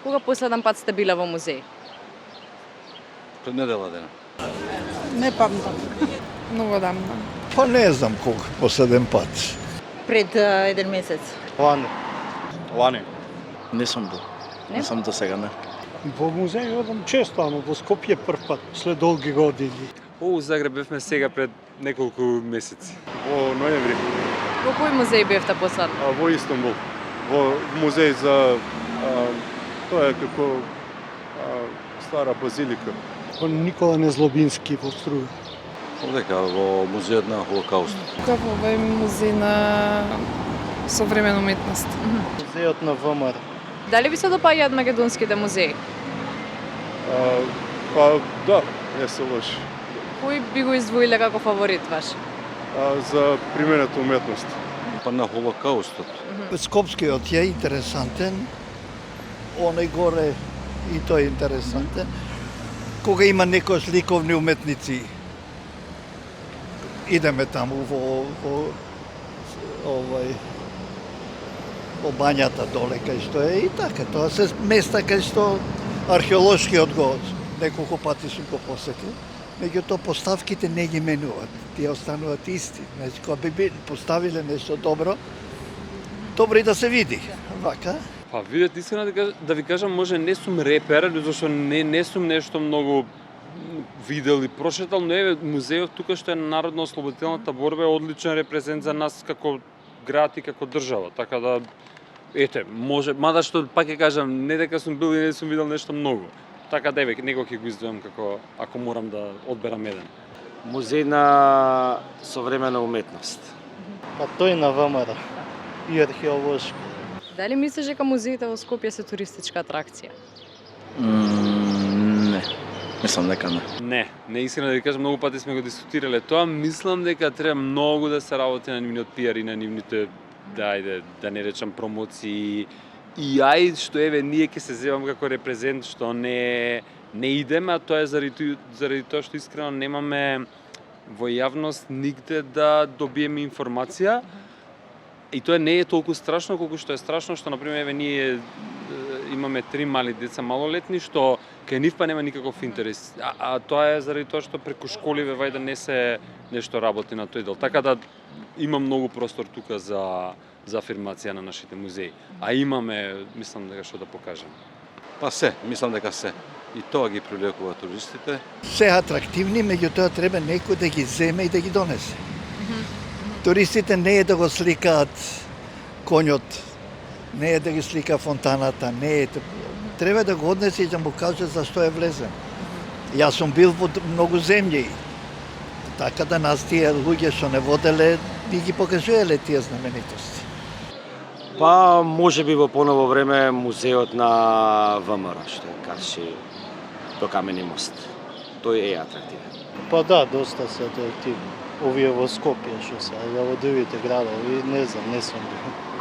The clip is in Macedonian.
Кога последен пат сте биле во музеј? Пред недела дена. Не памтам. Многу давно. Па не знам кога последен пат. Пред еден месец. Лани. Не сум бил. Не сум до сега, не. Во музеј одам често, ама во Скопје прв пат, след долги години. У Загреб бевме сега пред неколку месеци. Во ноември, Во кој музеј бевте последно? во Истанбул. Во музеј за тоа е како стара базилика. Кон Никола Незлобински во Струја. Овдека во музејот на Холокаустот. Тука во овој музеј на современа уметност. Музејот на ВМРО. Дали ви се допаѓаат македонските музеи? Па да, не се лоши. Кој би го издвоиле како фаворит ваш? За примената уметност. Па на Холокаустот. Скопскиот е интересантен, оној горе и тој е интересантен. Кога има некој ликовни уметници, идеме таму во бањата доле кај што е и така. Тоа се места кај што археолошкиот го неколку пати сум го посетил. Меѓутоа поставките не ги менуваат, тие остануваат исти. Значи, кога би поставиле нешто добро, добро и да се види. Вака. Па видете, искрено да ви кажам, може не сум репер, зашто не сум нешто многу видел и прошетал, но еве музејот тука што е Народно-ослободителната борба е одличен репрезент за нас како град и како држава. Така да ете, може, мада што пак ќе кажам, не дека сум бил и не сум видел нешто многу. Така да еве, него ќе го издвојам како ако морам да одберам еден. Музеј на современа уметност. Па тој на ВМРО и археолошки. Дали мислиш дека музеите во Скопје се туристичка атракција? Не. Мислам дека не. Не искрено да ви кажам, многу пати сме го дискутирале тоа, мислам дека треба многу да се работи на нивниот пиар и на нивните да не речам промоции. И ај што еве ние ќе се зевам како репрезент што не идеме, а тоа е заради тоа што искрено немаме во јавност нигде да добиеме информација. И тоа не е толку страшно колку што е страшно што на пример еве ние имаме 3 мали деца малолетни што кај нив па нема никаков интерес. А тоа е заради тоа што преку школи вајде не се нешто работи на тој дел. Така да има многу простор тука за афирмација на нашите музеи. А имаме, мислам дека што да покажем. Па мислам дека се. И тоа ги привлекува туристите. Се атрактивни, меѓутоа треба некој да ги земе и да ги донесе. Туристите не е да го сликаат конјот, не е да ги слика фонтаната, не е. Треба да го однесе и да му каже зашто е влезен. Јас сум бил во многу земји. Така да нас тие луѓе што не воделе, би ги покажувале тие знаменитости. Па можеби во поново време музеот на ВМРО што е Карши до Камени мост. Тој е атрактивен. Па да, доста се атрактивни. Овие во Скопје што се, а во другите градови не знам, не сум бил.